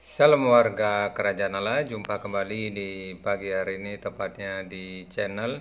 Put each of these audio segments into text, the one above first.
Salam warga Kerajaan Allah, jumpa kembali di pagi hari ini, tepatnya di channel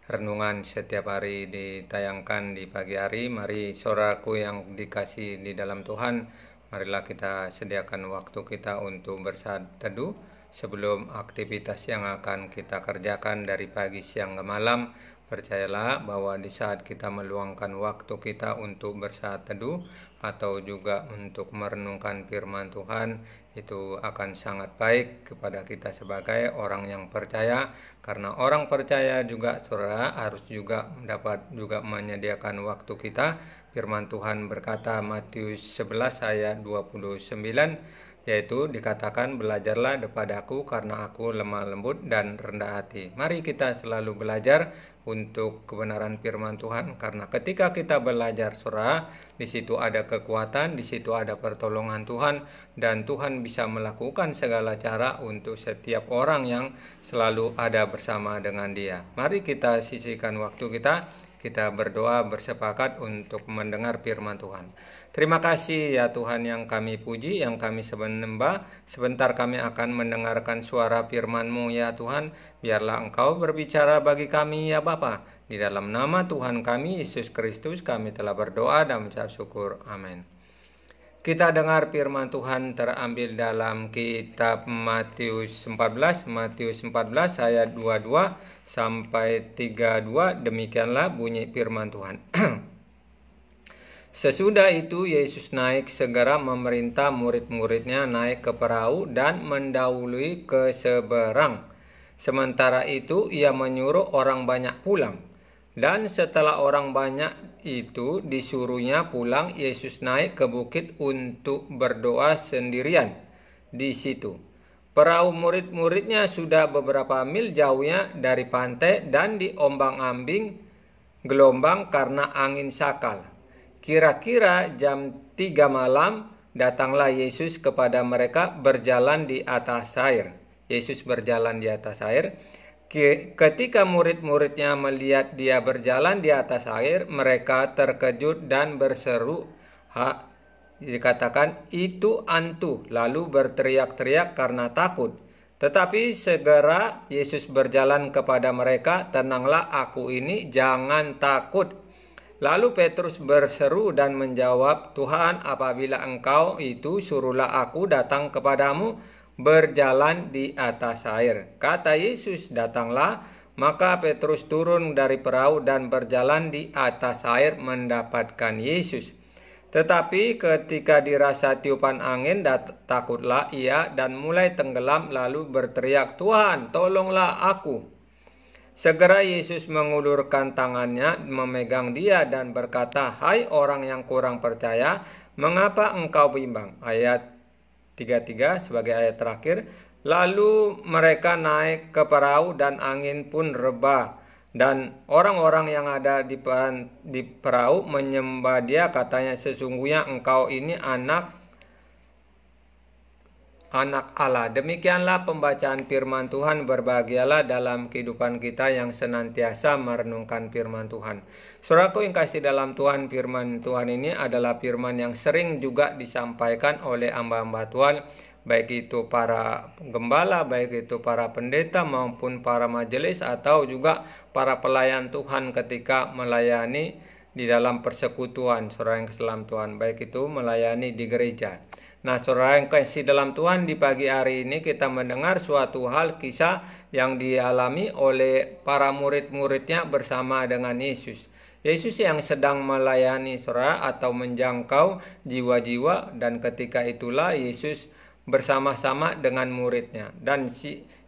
Renungan setiap hari ditayangkan di pagi hari. Mari saudaraku yang dikasih di dalam Tuhan, marilah kita sediakan waktu kita untuk bersaat teduh sebelum aktivitas yang akan kita kerjakan dari pagi, siang, ke malam. Percayalah bahwa di saat kita meluangkan waktu kita untuk bersaat teduh atau juga untuk merenungkan firman Tuhan, itu akan sangat baik kepada kita sebagai orang yang percaya, karena orang percaya juga saudara harus juga dapat juga menyediakan waktu kita. Firman Tuhan berkata Matius 11 ayat 29, yaitu dikatakan, belajarlah daripada-Aku karena Aku lemah lembut dan rendah hati. Mari kita selalu belajar untuk kebenaran firman Tuhan, karena ketika kita belajar saudara, di situ ada kekuatan, di situ ada pertolongan Tuhan, dan Tuhan bisa melakukan segala cara untuk setiap orang yang selalu ada bersama dengan Dia. Mari kita sisihkan waktu kita berdoa bersepakat untuk mendengar firman Tuhan. Terima kasih ya Tuhan yang kami puji, yang kami sembah. Sebentar kami akan mendengarkan suara firman-Mu ya Tuhan. Biarlah Engkau berbicara bagi kami ya Bapa. Di dalam nama Tuhan kami Yesus Kristus kami telah berdoa dan mengucap syukur. Amin. Kita dengar firman Tuhan terambil dalam kitab Matius 14 ayat 22 sampai 32. Demikianlah bunyi firman Tuhan. Sesudah itu Yesus naik, segera memerintah murid-muridnya naik ke perahu dan mendahului ke seberang. Sementara itu ia menyuruh orang banyak pulang. Dan setelah orang banyak itu disuruhnya pulang, Yesus naik ke bukit untuk berdoa sendirian di situ. Perahu murid-muridnya sudah beberapa mil jauhnya dari pantai dan diombang-ambing gelombang karena angin sakal. Kira-kira jam 3 malam datanglah Yesus kepada mereka berjalan di atas air. Yesus berjalan di atas air. Ketika murid-muridnya melihat dia berjalan di atas air, mereka terkejut dan berseru, dikatakan itu hantu, lalu berteriak-teriak karena takut. Tetapi segera Yesus berjalan kepada mereka, tenanglah, Aku ini, jangan takut. Lalu Petrus berseru dan menjawab, Tuhan, apabila Engkau itu, suruhlah aku datang kepadamu berjalan di atas air. Kata Yesus, datanglah. Maka Petrus turun dari perahu dan berjalan di atas air mendapatkan Yesus. Tetapi ketika dirasa tiupan angin, takutlah ia dan mulai tenggelam, lalu berteriak, Tuhan, tolonglah aku. Segera Yesus mengulurkan tangannya, memegang dia dan berkata, Hai orang yang kurang percaya, mengapa engkau bimbang? Ayat 33 sebagai ayat terakhir. Lalu mereka naik ke perahu dan angin pun reba. Dan orang-orang yang ada di perahu menyembah dia, katanya, sesungguhnya engkau ini anak Allah. Demikianlah pembacaan firman Tuhan. Berbahagialah dalam kehidupan kita yang senantiasa merenungkan firman Tuhan. Saudaraku yang kasih dalam Tuhan, firman Tuhan ini adalah firman yang sering juga disampaikan oleh hamba-hamba Tuhan, baik itu para gembala, baik itu para pendeta maupun para majelis atau juga para pelayan Tuhan ketika melayani di dalam persekutuan, saudara yang keselam Tuhan, baik itu melayani di gereja. Nah, saudara yang kasih dalam Tuhan, di pagi hari ini kita mendengar suatu hal, kisah yang dialami oleh para murid-muridnya bersama dengan Yesus. Yesus yang sedang melayani saudara atau menjangkau jiwa-jiwa, dan ketika itulah Yesus bersama-sama dengan muridnya. Dan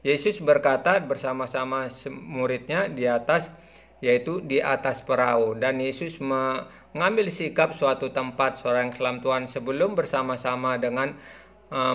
Yesus berkata bersama-sama muridnya di atas, yaitu di atas perahu. Dan Yesus mengambil sikap suatu tempat, seorang keselam Tuhan, sebelum bersama-sama dengan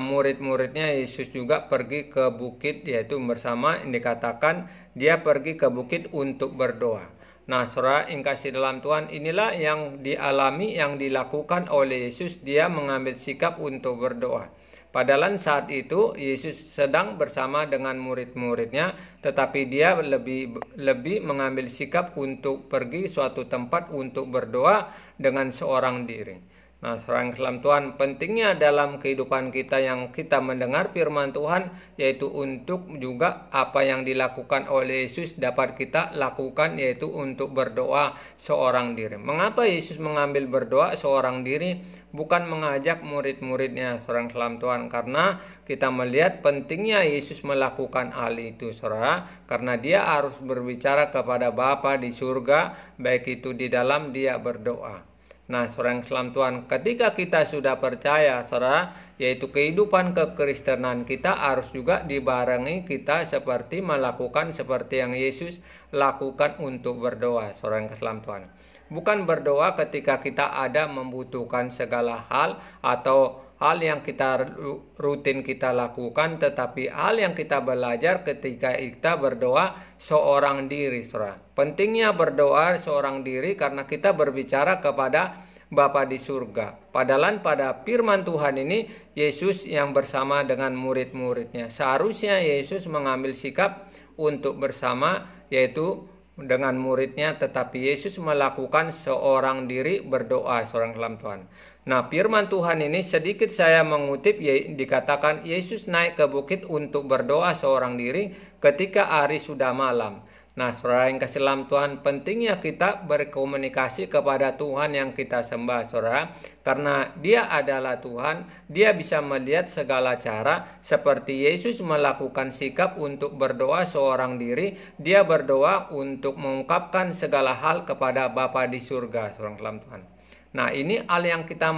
murid-muridnya, Yesus juga pergi ke bukit, yaitu bersama, yang dikatakan dia pergi ke bukit untuk berdoa. Nah, saudara yang kasih dalam Tuhan, inilah yang dialami, yang dilakukan oleh Yesus. Dia mengambil sikap untuk berdoa. Padahal saat itu Yesus sedang bersama dengan murid-muridnya, tetapi dia lebih mengambil sikap untuk pergi suatu tempat untuk berdoa dengan seorang diri. Nah, saudara yang dalam Tuhan, pentingnya dalam kehidupan kita yang kita mendengar firman Tuhan, yaitu untuk juga apa yang dilakukan oleh Yesus dapat kita lakukan, yaitu untuk berdoa seorang diri. Mengapa Yesus mengambil berdoa seorang diri, bukan mengajak murid-muridnya, saudara yang dalam Tuhan? Karena kita melihat pentingnya Yesus melakukan hal itu, saudara, karena dia harus berbicara kepada Bapa di surga, baik itu di dalam dia berdoa. Nah, saudara yang dalam Tuhan, ketika kita sudah percaya, saudara, yaitu kehidupan kekristenan kita harus juga dibarengi kita seperti melakukan seperti yang Yesus lakukan untuk berdoa, saudara yang dalam Tuhan. Bukan berdoa ketika kita ada membutuhkan segala hal atau hal yang kita rutin kita lakukan, tetapi hal yang kita belajar ketika kita berdoa seorang diri, saudara. Pentingnya berdoa seorang diri karena kita berbicara kepada Bapa di surga. Padahal pada firman Tuhan ini, Yesus yang bersama dengan murid-muridnya. Seharusnya Yesus mengambil sikap untuk bersama, yaitu dengan muridnya, tetapi Yesus melakukan seorang diri berdoa, seorang dalam Tuhan. Nah, firman Tuhan ini sedikit saya mengutip, dikatakan Yesus naik ke bukit untuk berdoa seorang diri ketika hari sudah malam. Nah, saudara yang kasih dalam Tuhan, pentingnya kita berkomunikasi kepada Tuhan yang kita sembah, saudara. Karena dia adalah Tuhan, dia bisa melihat segala cara. Seperti Yesus melakukan sikap untuk berdoa seorang diri, dia berdoa untuk mengungkapkan segala hal kepada Bapa di surga, saudara dalam Tuhan. Nah, ini hal yang kita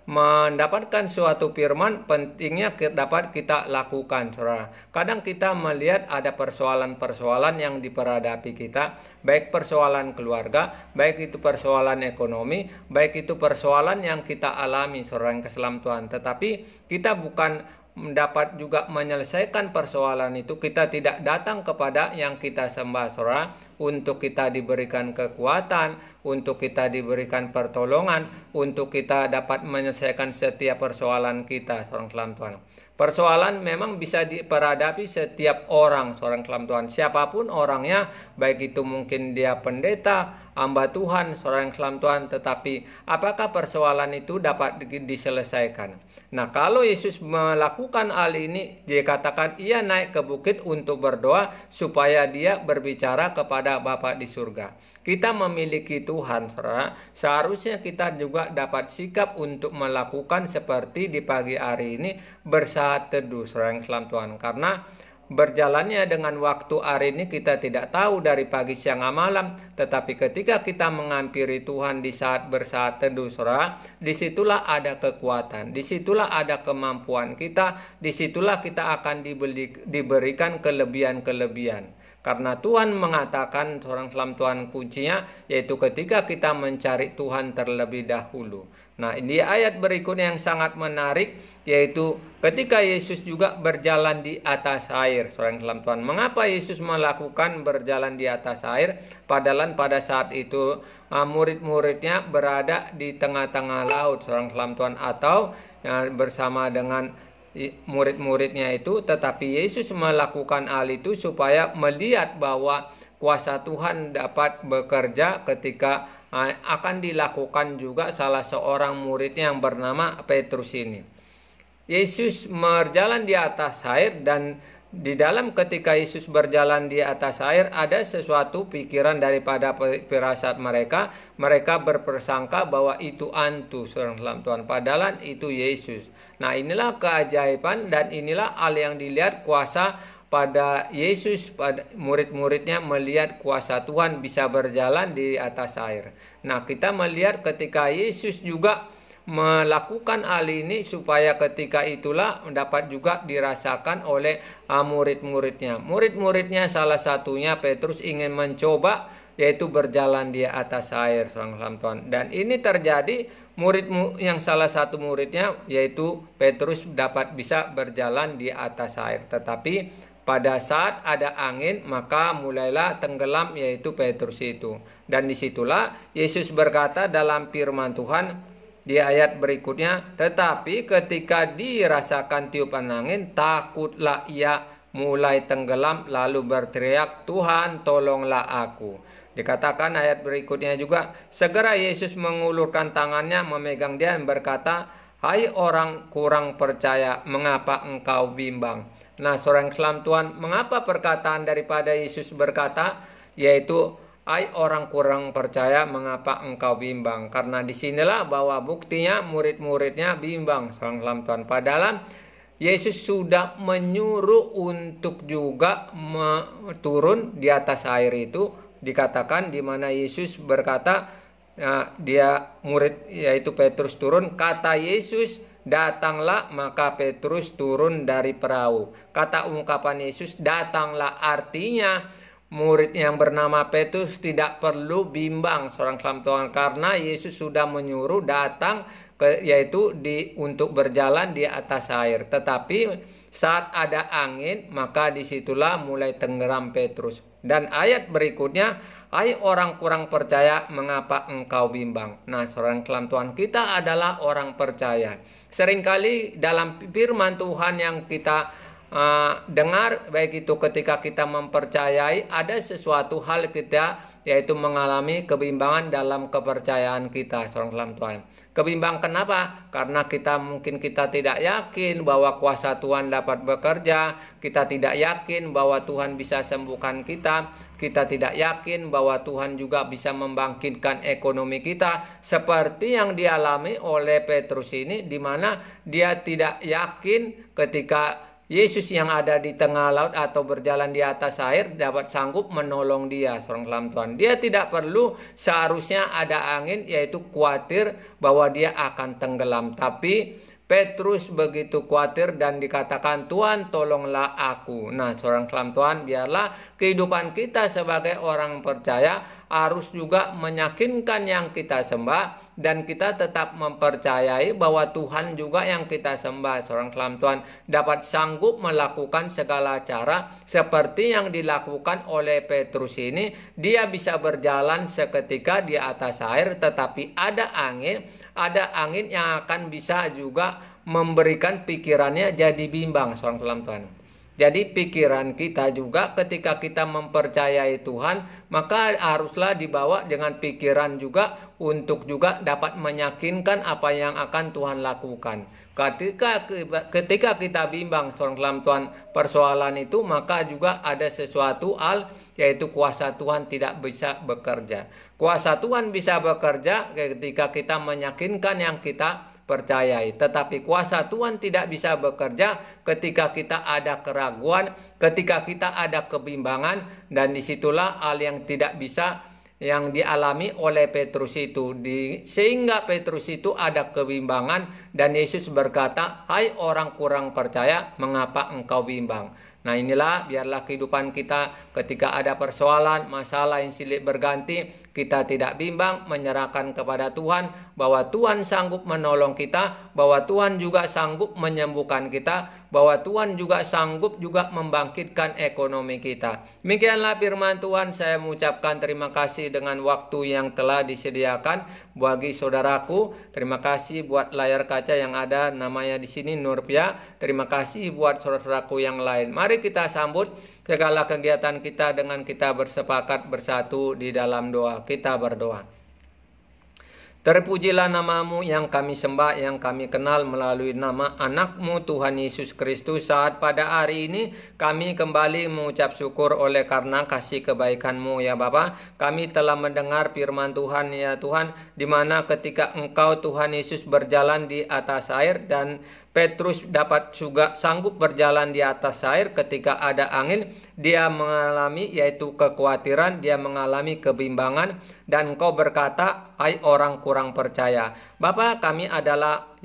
mendapatkan suatu firman pentingnya dapat kita lakukan, saudara. Kadang kita melihat ada persoalan-persoalan yang diperhadapi kita, baik persoalan keluarga, baik itu persoalan ekonomi, baik itu persoalan yang kita alami, saudara yang kasih Tuhan. Tetapi kita bukan dapat juga menyelesaikan persoalan itu, kita tidak datang kepada yang kita sembah, saudara, untuk kita diberikan kekuatan, untuk kita diberikan pertolongan, untuk kita dapat menyelesaikan setiap persoalan kita, seorang dalam Tuhan. Persoalan memang bisa diperhadapi setiap orang, seorang dalam Tuhan. Siapapun orangnya, baik itu mungkin dia pendeta, hamba Tuhan, seorang dalam Tuhan, tetapi apakah persoalan itu dapat diselesaikan? Nah, kalau Yesus melakukan hal ini, dikatakan ia naik ke bukit untuk berdoa supaya dia berbicara kepada Bapa di surga. Kita memiliki Tuhan, saudara. Seharusnya kita juga dapat sikap untuk melakukan seperti di pagi hari ini, bersaat teduh, saudara yang dalam Tuhan. Karena berjalannya dengan waktu hari ini kita tidak tahu dari pagi, siang, malam. Tetapi ketika kita menghampiri Tuhan di saat bersaat teduh, saudara, disitulah ada kekuatan, disitulah ada kemampuan kita, disitulah kita akan diberikan kelebihan-kelebihan. Karena Tuhan mengatakan, seorang dalam Tuhan, kuncinya yaitu ketika kita mencari Tuhan terlebih dahulu. Nah, ini ayat berikutnya yang sangat menarik, yaitu ketika Yesus juga berjalan di atas air, seorang dalam Tuhan. Mengapa Yesus melakukan berjalan di atas air? Padahal pada saat itu murid-muridnya berada di tengah-tengah laut, seorang dalam Tuhan, atau bersama dengan murid-muridnya itu. Tetapi Yesus melakukan hal itu supaya melihat bahwa kuasa Tuhan dapat bekerja ketika akan dilakukan juga salah seorang muridnya yang bernama Petrus ini. Yesus berjalan di atas air, dan di dalam ketika Yesus berjalan di atas air ada sesuatu pikiran daripada firasat mereka. Mereka berpersangka bahwa itu hantu, seorang dalam Tuhan, padahal itu Yesus. Nah, inilah keajaiban dan inilah hal yang dilihat kuasa pada Yesus, pada murid-muridnya melihat kuasa Tuhan bisa berjalan di atas air. Nah, kita melihat ketika Yesus juga melakukan hal ini supaya ketika itulah dapat juga dirasakan oleh murid-muridnya. Murid-muridnya salah satunya Petrus ingin mencoba yaitu berjalan di atas air, seorang Tuhan. Dan ini terjadi, yang salah satu muridnya yaitu Petrus dapat bisa berjalan di atas air. Tetapi pada saat ada angin, maka mulailah tenggelam yaitu Petrus itu. Dan disitulah Yesus berkata dalam firman Tuhan di ayat berikutnya, tetapi ketika dirasakan tiupan angin, takutlah ia mulai tenggelam lalu berteriak, Tuhan tolonglah aku. Dikatakan ayat berikutnya juga, segera Yesus mengulurkan tangannya memegang dia dan berkata, "Hai orang kurang percaya, mengapa engkau bimbang?" Nah, saudara yang selam Tuhan, mengapa perkataan daripada Yesus berkata, yaitu, "Hai orang kurang percaya, mengapa engkau bimbang?" Karena disinilah bahwa buktinya murid-muridnya bimbang, saudara yang selam Tuhan. Padahal Yesus sudah menyuruh untuk juga turun di atas air itu. Dikatakan di mana Yesus berkata, dia murid yaitu Petrus turun, kata Yesus, "Datanglah," maka Petrus turun dari perahu. Kata ungkapan Yesus, "Datanglah," artinya murid yang bernama Petrus tidak perlu bimbang, seorang selam Tuhan, karena Yesus sudah menyuruh datang yaitu untuk berjalan di atas air. Tetapi saat ada angin, maka disitulah mulai tenggelam Petrus. Dan ayat berikutnya, "Hai orang kurang percaya, mengapa engkau bimbang?" Nah, seorang kelam Tuhan, kita adalah orang percaya. Seringkali dalam firman Tuhan yang kita dengar, baik itu ketika kita mempercayai, ada sesuatu hal kita yaitu mengalami kebimbangan dalam kepercayaan kita, seorang kelam Tuhan. Kebimbang kenapa? Karena mungkin kita tidak yakin bahwa kuasa Tuhan dapat bekerja, kita tidak yakin bahwa Tuhan bisa sembuhkan kita tidak yakin bahwa Tuhan juga bisa membangkitkan ekonomi kita, seperti yang dialami oleh Petrus ini, di mana dia tidak yakin ketika Yesus yang ada di tengah laut atau berjalan di atas air dapat sanggup menolong dia, seorang kelam Tuhan. Dia tidak perlu seharusnya ada angin, yaitu khawatir bahwa dia akan tenggelam. Tapi Petrus begitu khawatir dan dikatakan, "Tuhan, tolonglah aku." Nah, seorang kelam Tuhan, biarlah kehidupan kita sebagai orang percaya harus juga meyakinkan yang kita sembah, dan kita tetap mempercayai bahwa Tuhan juga yang kita sembah, seorang kelam Tuhan, dapat sanggup melakukan segala cara seperti yang dilakukan oleh Petrus ini. Dia bisa berjalan seketika di atas air, tetapi ada angin yang akan bisa juga memberikan pikirannya jadi bimbang, seorang kelam Tuhan. Jadi pikiran kita juga ketika kita mempercayai Tuhan, maka haruslah dibawa dengan pikiran juga untuk juga dapat meyakinkan apa yang akan Tuhan lakukan. Ketika kita bimbang, seorang kelam Tuhan, persoalan itu, maka juga ada sesuatu hal, yaitu kuasa Tuhan tidak bisa bekerja. Kuasa Tuhan bisa bekerja ketika kita meyakinkan yang kita percayai. Tetapi kuasa Tuhan tidak bisa bekerja ketika kita ada keraguan, ketika kita ada kebimbangan, dan disitulah hal yang tidak bisa yang dialami oleh Petrus itu. Sehingga Petrus itu ada kebimbangan, dan Yesus berkata, "Hai orang kurang percaya, mengapa engkau bimbang?" Nah, inilah biarlah kehidupan kita ketika ada persoalan, masalah yang silih berganti, kita tidak bimbang, menyerahkan kepada Tuhan, bahwa Tuhan sanggup menolong kita, bahwa Tuhan juga sanggup menyembuhkan kita, bahwa Tuhan juga sanggup juga membangkitkan ekonomi kita. Demikianlah firman Tuhan. Saya mengucapkan terima kasih dengan waktu yang telah disediakan bagi saudaraku. Terima kasih buat layar kaca yang ada namanya di sini Nurpia. Terima kasih buat saudara-saudaraku yang lain. Mari kita sambut segala kegiatan kita dengan kita bersepakat bersatu di dalam doa. Kita berdoa. Terpujilah namamu yang kami sembah, yang kami kenal melalui nama anak-Mu Tuhan Yesus Kristus. Saat pada hari ini kami kembali mengucap syukur oleh karena kasih kebaikan-Mu ya Bapa. Kami telah mendengar firman Tuhan ya Tuhan, di mana ketika Engkau Tuhan Yesus berjalan di atas air, dan Petrus dapat juga sanggup berjalan di atas air ketika ada angin. Dia mengalami yaitu kekhawatiran, dia mengalami kebimbangan, dan Engkau berkata, "Hai orang kurang percaya." Bapa, kami adalah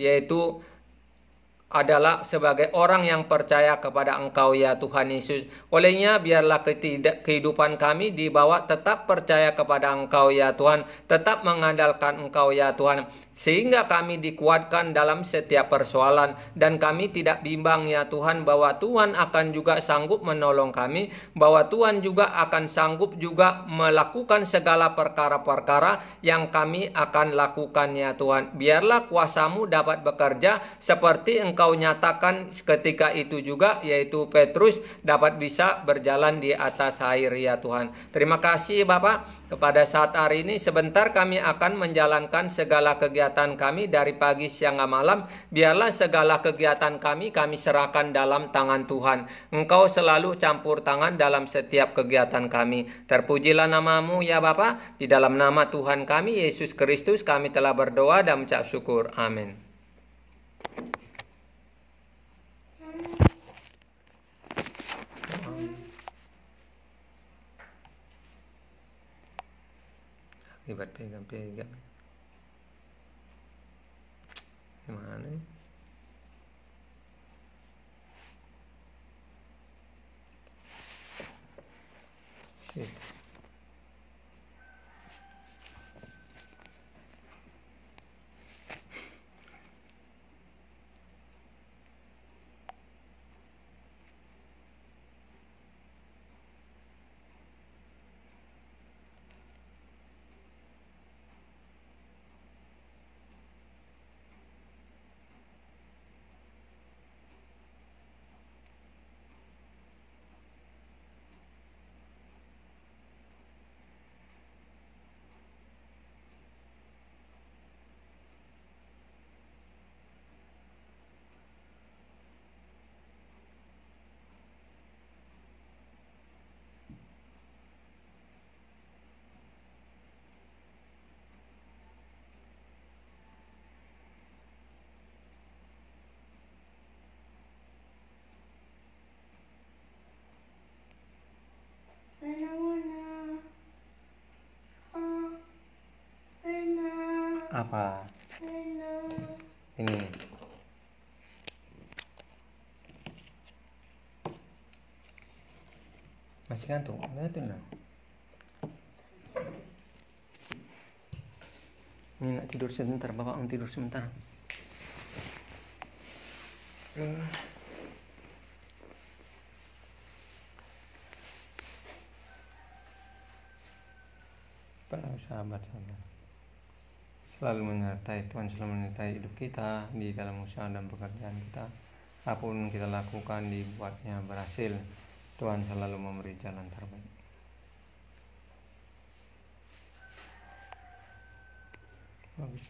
sebagai orang yang percaya kepada Engkau ya Tuhan Yesus. Olehnya biarlah kehidupan kami dibawa tetap percaya kepada Engkau ya Tuhan, tetap mengandalkan Engkau ya Tuhan, sehingga kami dikuatkan dalam setiap persoalan, dan kami tidak bimbang ya Tuhan, bahwa Tuhan akan juga sanggup menolong kami, bahwa Tuhan juga akan sanggup juga melakukan segala perkara-perkara yang kami akan lakukan ya Tuhan. Biarlah kuasa-Mu dapat bekerja seperti Engkau Engkau nyatakan ketika itu juga, yaitu Petrus dapat bisa berjalan di atas air ya Tuhan. Terima kasih Bapak, kepada saat hari ini sebentar kami akan menjalankan segala kegiatan kami dari pagi, siang, malam. Biarlah segala kegiatan kami serahkan dalam tangan Tuhan. Engkau selalu campur tangan dalam setiap kegiatan kami. Terpujilah namamu ya Bapa. Di dalam nama Tuhan kami Yesus Kristus kami telah berdoa dan mengucap syukur. Amin. Akibat pegang-pegang. Gimana nih? Apa? Ini. Masih ngantuk? Ngantuk lah. Ini nak tidur sebentar, Bapak mau tidur sebentar. Para sahabat selalu menyertai Tuhan, selalu menyertai hidup kita di dalam usaha dan pekerjaan kita. Apapun kita lakukan dibuatnya berhasil. Tuhan selalu memberi jalan terbaik. Bagus.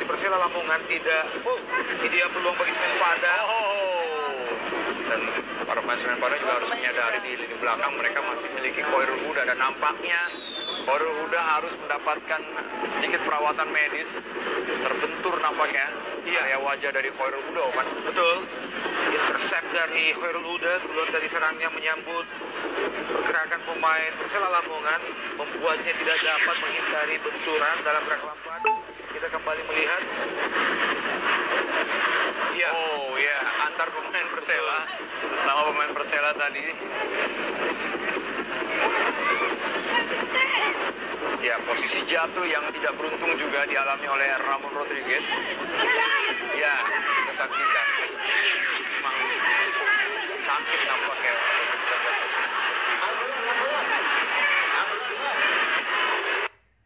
Persela Lamongan tidak, dia peluang bagi Semen Padang. Dan para pemain Semen Padang juga harus menyadari di lini belakang mereka masih memiliki Khairul Huda, dan nampaknya Khairul Huda harus mendapatkan sedikit perawatan medis. Terbentur nampaknya area wajah dari Khairul Huda, kan? Betul. Intercept dari Khairul Huda keluar dari serangnya menyambut pergerakan pemain Persela Lamongan, membuatnya tidak dapat menghindari benturan dalam gerak lambat. Kita kembali melihat, antar pemain Persela, sesama pemain Persela tadi. Ya, posisi jatuh yang tidak beruntung juga dialami oleh Ramon Rodriguez. Ya, kita saksikan. Memang sakit nampaknya.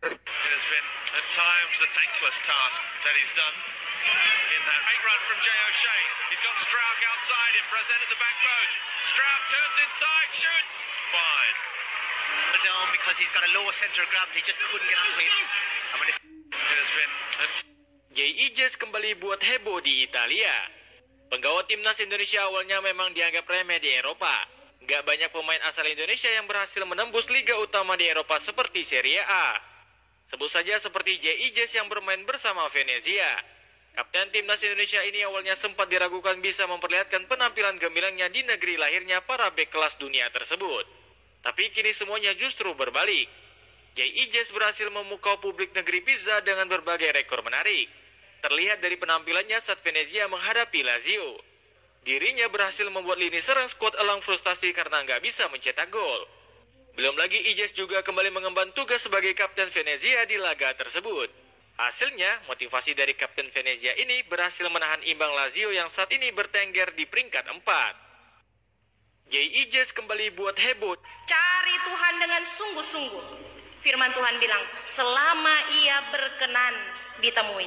It has been at times the thankless task that he's done in that great run from Jay O'Shea. He's got Straub outside him, presented the back post. Straub turns inside, shoots, wide. Down because he's got a lower center of gravity, just couldn't get onto it. It has been Jay Ijes kembali buat heboh di Italia. Penggawa timnas Indonesia awalnya memang dianggap remeh di Eropa. Gak banyak pemain asal Indonesia yang berhasil menembus liga utama di Eropa seperti Serie A. Sebut saja seperti Jay Ijes yang bermain bersama Venezia. Kapten timnas Indonesia ini awalnya sempat diragukan bisa memperlihatkan penampilan gemilangnya di negeri lahirnya para bek kelas dunia tersebut. Tapi kini semuanya justru berbalik. J.I. berhasil memukau publik negeri Pisa dengan berbagai rekor menarik. Terlihat dari penampilannya saat Venezia menghadapi Lazio. Dirinya berhasil membuat lini serang skuad elang frustasi karena nggak bisa mencetak gol. Belum lagi Ijes juga kembali mengemban tugas sebagai kapten Venezia di laga tersebut. Hasilnya, motivasi dari kapten Venezia ini berhasil menahan imbang Lazio yang saat ini bertengger di peringkat 4. J.I. kembali buat heboh. Cari Tuhan dengan sungguh-sungguh. Firman Tuhan bilang, selama ia berkenan ditemui.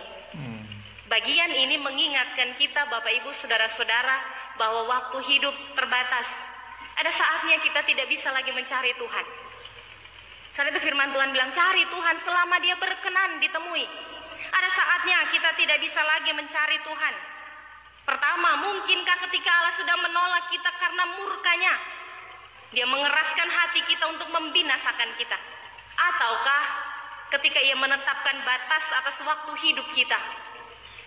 Bagian ini mengingatkan kita, Bapak Ibu, saudara-saudara, bahwa waktu hidup terbatas. Ada saatnya kita tidak bisa lagi mencari Tuhan. Saat itu firman Tuhan bilang, cari Tuhan selama dia berkenan ditemui. Ada saatnya kita tidak bisa lagi mencari Tuhan. Pertama, mungkinkah ketika Allah sudah menolak kita karena murkanya, dia mengeraskan hati kita untuk membinasakan kita. Ataukah ketika ia menetapkan batas atas waktu hidup kita,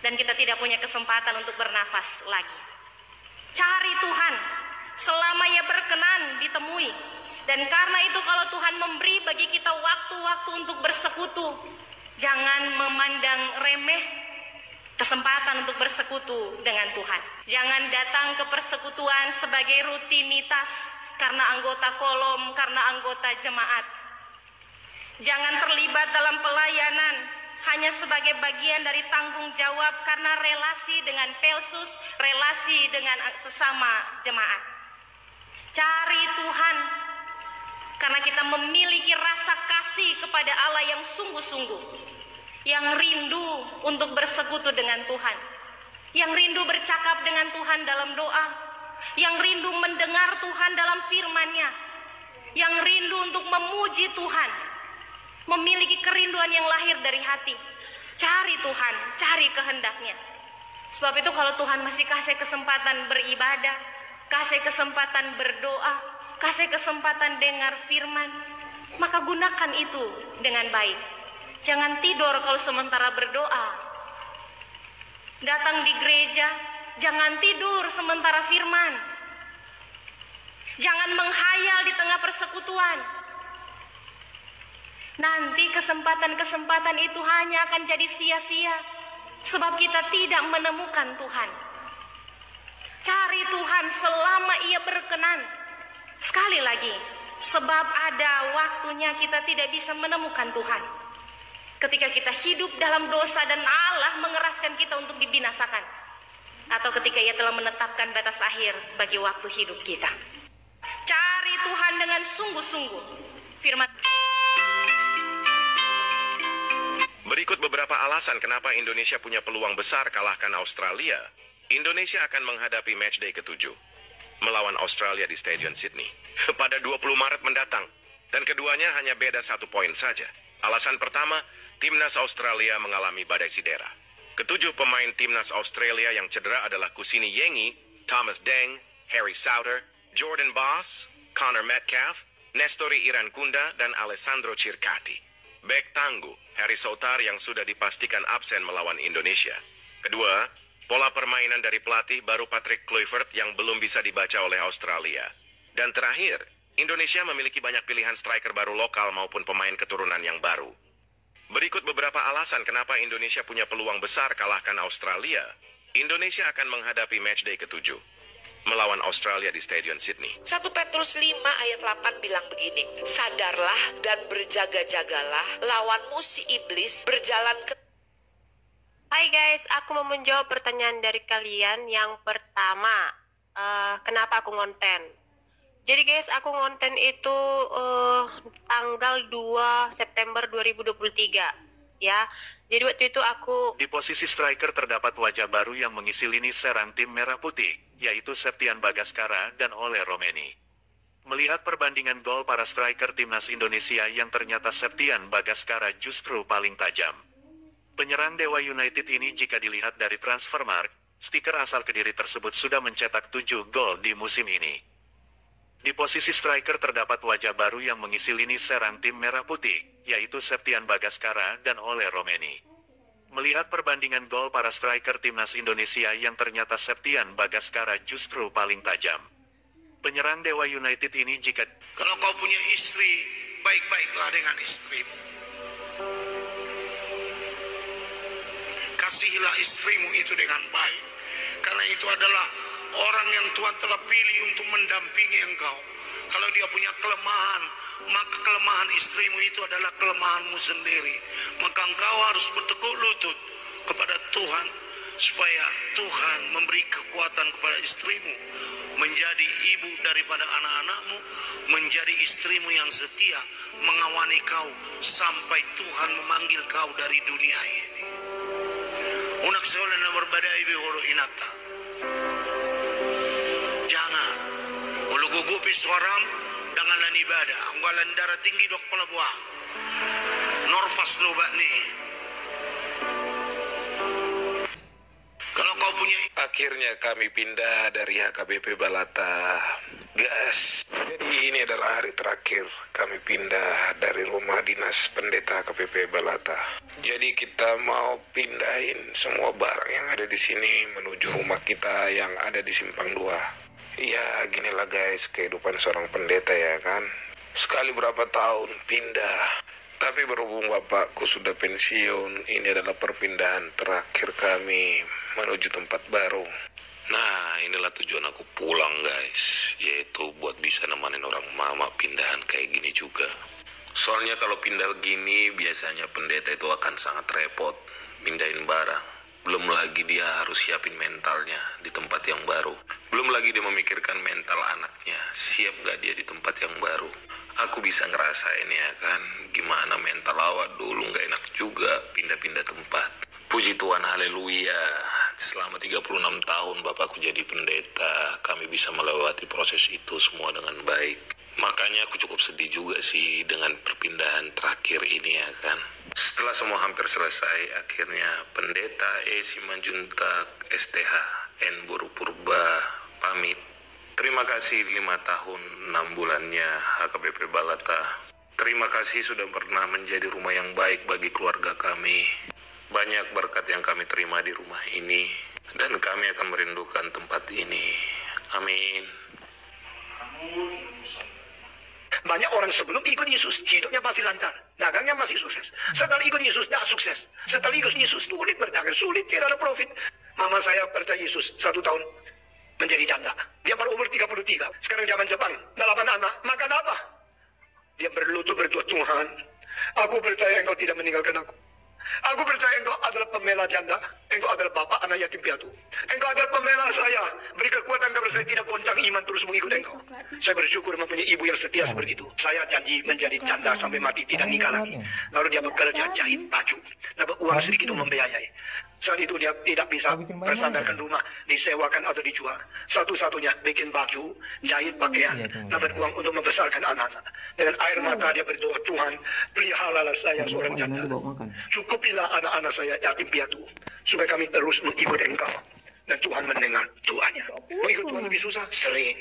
dan kita tidak punya kesempatan untuk bernafas lagi. Cari Tuhan selama ia berkenan ditemui. Dan karena itu kalau Tuhan memberi bagi kita waktu-waktu untuk bersekutu, jangan memandang remeh kesempatan untuk bersekutu dengan Tuhan. Jangan datang ke persekutuan sebagai rutinitas karena anggota kolom, karena anggota jemaat. Jangan terlibat dalam pelayanan hanya sebagai bagian dari tanggung jawab karena relasi dengan pelsus, relasi dengan sesama jemaat. Cari Tuhan karena kita memiliki rasa kasih kepada Allah yang sungguh-sungguh, yang rindu untuk bersekutu dengan Tuhan, yang rindu bercakap dengan Tuhan dalam doa, yang rindu mendengar Tuhan dalam firman-Nya, yang rindu untuk memuji Tuhan, memiliki kerinduan yang lahir dari hati. Cari Tuhan, cari kehendak-Nya. Sebab itu kalau Tuhan masih kasih kesempatan beribadah, kasih kesempatan berdoa, kasih kesempatan dengar firman, maka gunakan itu dengan baik. Jangan tidur kalau sementara berdoa. Datang di gereja, jangan tidur sementara firman. Jangan menghayal di tengah persekutuan. Nanti kesempatan-kesempatan itu hanya akan jadi sia-sia, sebab kita tidak menemukan Tuhan. Cari Tuhan selama ia berkenan. Sekali lagi, sebab ada waktunya kita tidak bisa menemukan Tuhan. Ketika kita hidup dalam dosa dan Allah mengeraskan kita untuk dibinasakan, atau ketika ia telah menetapkan batas akhir bagi waktu hidup kita. Cari Tuhan dengan sungguh-sungguh. Firman. Berikut beberapa alasan kenapa Indonesia punya peluang besar kalahkan Australia. Indonesia akan menghadapi matchday ke-7 melawan Australia di Stadion Sydney pada 20 Maret mendatang, dan keduanya hanya beda 1 poin saja. Alasan pertama, timnas Australia mengalami badai sidera. Ketujuh pemain timnas Australia yang cedera adalah Kusini Yengi, Thomas Deng, Harry Sauter, Jordan Boss, Connor Metcalf, Nestori Irankunda, dan Alessandro Circati. Bek tangguh, Harry Sauter yang sudah dipastikan absen melawan Indonesia. Kedua, pola permainan dari pelatih baru Patrick Kluivert yang belum bisa dibaca oleh Australia. Dan terakhir, Indonesia memiliki banyak pilihan striker baru lokal maupun pemain keturunan yang baru. Berikut beberapa alasan kenapa Indonesia punya peluang besar kalahkan Australia. Indonesia akan menghadapi matchday ke-7 melawan Australia di Stadion Sydney. 1 Petrus 5 ayat 8 bilang begini, sadarlah dan berjaga-jagalah, lawanmu si iblis berjalan ke... Hai guys, aku mau menjawab pertanyaan dari kalian. Yang pertama, kenapa aku ngonten? Jadi guys, aku ngonten itu tanggal 2 September 2023. Ya, jadi waktu itu aku... Di posisi striker terdapat wajah baru yang mengisi lini serang tim Merah Putih, yaitu Septian Bagaskara dan Ole Romeni. Melihat perbandingan gol para striker timnas Indonesia yang ternyata Septian Bagaskara justru paling tajam. Penyerang Dewa United ini jika dilihat dari Transfermarkt, stiker asal Kediri tersebut sudah mencetak 7 gol di musim ini. Di posisi striker terdapat wajah baru yang mengisi lini serang tim Merah Putih, yaitu Septian Bagaskara dan Ole Romeni. Melihat perbandingan gol para striker timnas Indonesia yang ternyata Septian Bagaskara justru paling tajam. Penyerang Dewa United ini jika... Kalau kau punya istri, baik-baiklah dengan istrimu. Kasihilah istrimu itu dengan baik. Karena itu adalah orang yang Tuhan telah pilih untuk mendampingi engkau. Kalau dia punya kelemahan, maka kelemahan istrimu itu adalah kelemahanmu sendiri. Maka engkau harus bertekuk lutut kepada Tuhan, supaya Tuhan memberi kekuatan kepada istrimu, menjadi ibu daripada anak-anakmu, menjadi istrimu yang setia, mengawani kau sampai Tuhan memanggil kau dari dunia ini. Unak seolah berbadai bihoro inata. Jangan ulu gugupi suaram dengan lan ibadah. Anggalan darah tinggi dok kepala buah. Norfas lobat nih. Kalau kau punya... Akhirnya kami pindah dari HKBP Balata, gas. Jadi ini adalah hari terakhir kami pindah dari rumah dinas pendeta HKBP Balata. Jadi kita mau pindahin semua barang yang ada di sini menuju rumah kita yang ada di Simpang 2. Ya ginilah guys, kehidupan seorang pendeta ya kan. Sekali berapa tahun pindah. Tapi berhubung bapakku sudah pensiun, ini adalah perpindahan terakhir kami menuju tempat baru. Nah, inilah tujuan aku pulang guys, yaitu buat bisa nemenin orang mama pindahan kayak gini juga. Soalnya kalau pindah gini, biasanya pendeta itu akan sangat repot pindahin barang. Belum lagi dia harus siapin mentalnya di tempat yang baru. Belum lagi dia memikirkan mental anaknya, siap gak dia di tempat yang baru. Aku bisa ngerasain ya kan, gimana mental awak dulu gak enak juga pindah-pindah tempat. Puji Tuhan, haleluya. Selama 36 tahun bapakku jadi pendeta, kami bisa melewati proses itu semua dengan baik. Makanya aku cukup sedih juga sih dengan perpindahan terakhir ini ya kan. Setelah semua hampir selesai, akhirnya pendeta Simanjuntak STH N Buru Purba pamit. Terima kasih 5 tahun 6 bulannya HKBP Balata. Terima kasih sudah pernah menjadi rumah yang baik bagi keluarga kami. Banyak berkat yang kami terima di rumah ini, dan kami akan merindukan tempat ini. Amin. Banyak orang sebelum ikut Yesus, hidupnya masih lancar, dagangnya masih sukses. Setelah ikut Yesus, tidak sukses. Setelah ikut Yesus, sulit berdagang, sulit, tidak ada profit. Mama saya percaya Yesus 1 tahun menjadi janda. Dia baru umur 33. Sekarang zaman Jepang, 8 anak. Makan apa? Dia berlutut berdoa, Tuhan, aku percaya Engkau tidak meninggalkan aku. Aku percaya Engkau adalah pembela janda. Engkau adalah bapak anak yatim piatu. Engkau adalah pembela saya. Beri kekuatan kepada saya tidak goncang iman terus mengikut Engkau. Saya bersyukur mempunyai ibu yang setia seperti itu. Saya janji menjadi janda sampai mati, tidak nikah lagi. Lalu dia bekerja jahit baju, dapat uang sedikit untuk membiayai. Saat itu dia tidak bisa bersandarkan rumah, disewakan atau dijual. Satu-satunya bikin baju, jahit pakaian, dapat uang untuk membesarkan anak-anak. Dengan air mata dia berdoa, Tuhan, peliharalah saya seorang janda. Cukupilah anak-anak saya yatim piatu, supaya kami terus mengikut Engkau. Dan Tuhan mendengar doanya. Mengikut Tuhan lebih susah? Sering.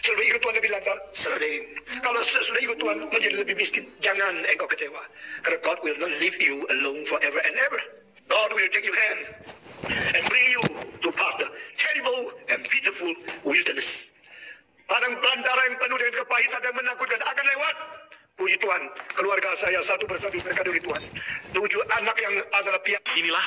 Sebelum ikut Tuhan lebih lancar? Sering. Kalau sudah ikut Tuhan menjadi lebih miskin, jangan engkau kecewa. Karena God will not leave you alone forever and ever. God will take your hand and bring you to past the terrible and pitiful wilderness. Padang belantara yang penuh dengan kepahitan dan menakutkan akan lewat. Puji Tuhan, keluarga saya satu persatu berkat dari Tuhan. 7 anak yang adalah pihak. Inilah